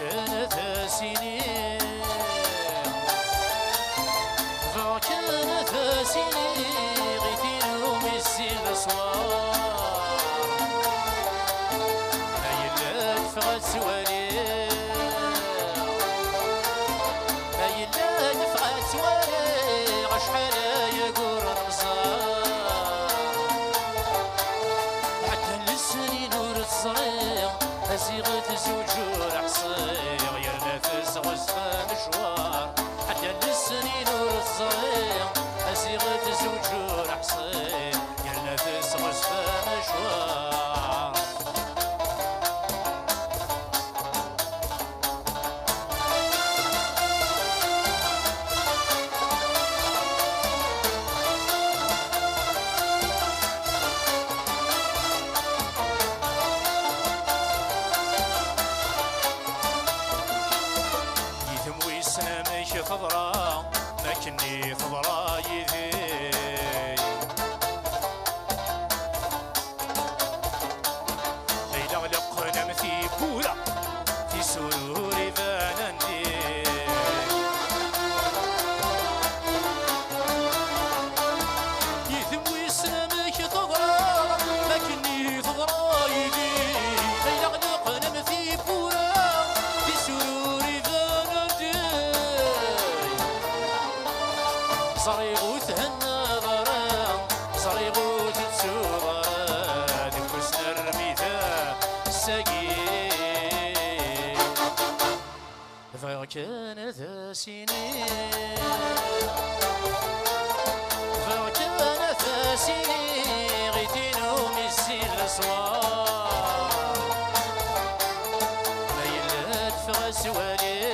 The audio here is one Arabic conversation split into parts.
كانت سنين فكانت سنين غيتين ومسي الصوار هيلات فغات سوالي هيلات فغات سوالي غشحال يقور رمزار حتى للسنين ورتصريغ أزيغت زوجور حصيغ يا نفس غزفة مشوار حتى للسنين ورتصريغ أزيغت زوجور حصيغ يا نفس غزفة مشوار فضرا ما كني فضرا يذي ليلة غلق نمثي بورا في سروري فانندي يثم ويسلمك فضرا ما كني فضرا يذي ليلة غلق نمثي بورا في سروري صريغو تهنى ضرام صريغو تتسو ضرام دكوس نرمي ذا الساقي فكان ذا سنين فكان ذا سنين غيتينو ميسي الصوار ليلات فغاس والي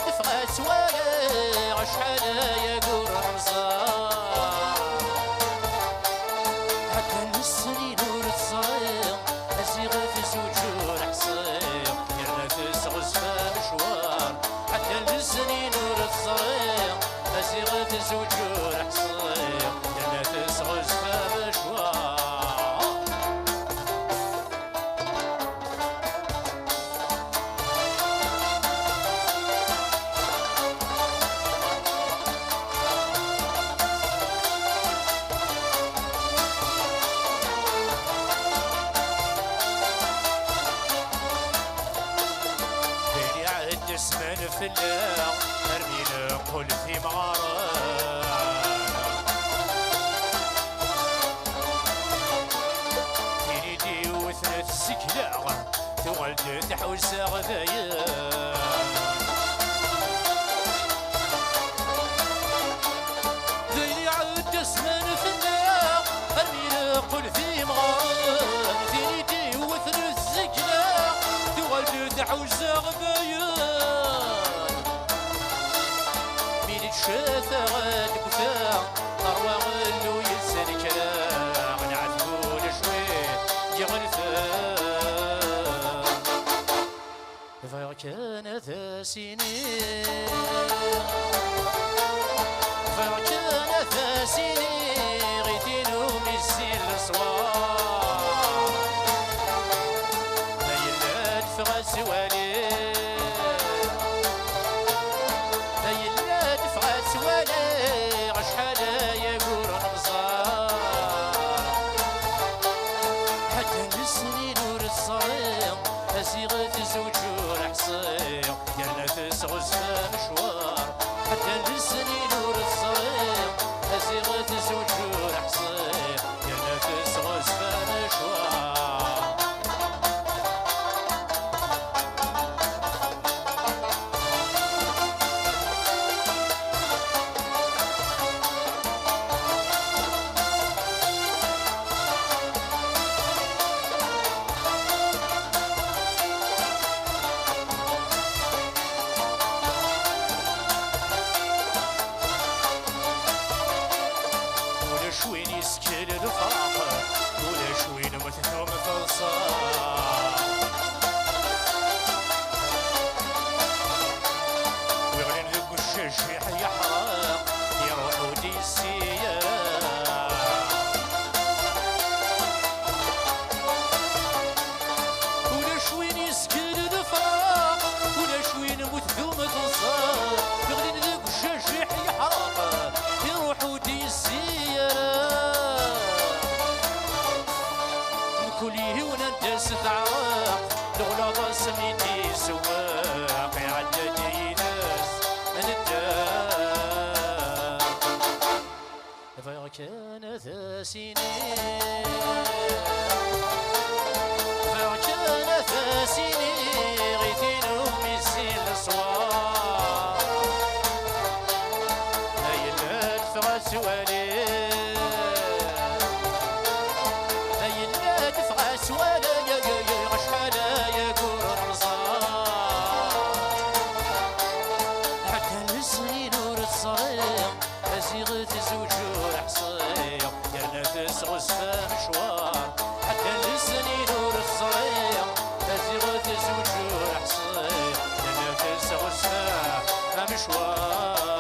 دفعت سوالي عشحال يقور رمزار حتى للسنين ورتصيغ أزيغ في زوجور حصيغ يا نفس غزفة مشوار حتى للسنين ورتصيغ أزيغ في زوجور حصيغ يا نفس غزفة مشوار اسمن في الليل ارمي نقول في مغارة تينيدي وثنت السكلاغ تولد تحوس غذايا ذيني عد اسمن في الليل ارمي نقول في مغارة تينيدي وثنت السكلاغ تولد تحوس غذايا شاثا غاد كثا أروى غلو يسر كلام نعذبو لشوي يغلثا فكان ذا سنين فكان ذا سنين غيتينو ميسي الصوار ليلات فغاس والي سوالي عشحال يقور رمزار حتى للسنين ورتصريغ أزيغت زوجور حصيغ يا نفس غزفة مشوار حتى للسنين ورتصريغ أزيغت زوجور حصيغ يا نفس غزفة مشوار وليه ونندس تعرق الغلاط سميتي سواق يعدد يناس نداق فكان ثاسيني فكان ثاسيني غيثين أمي السيل الصوار هيلا دفغت سوالي هيلا دفغت سوالي غشحالة يا كور رزار حتى السنين نور الصغير أزيغت زوجور حصير درنا تسغس مشوار حتى السنين نور الصغير أزيغت زوجور حصير درنا تسغس مشوار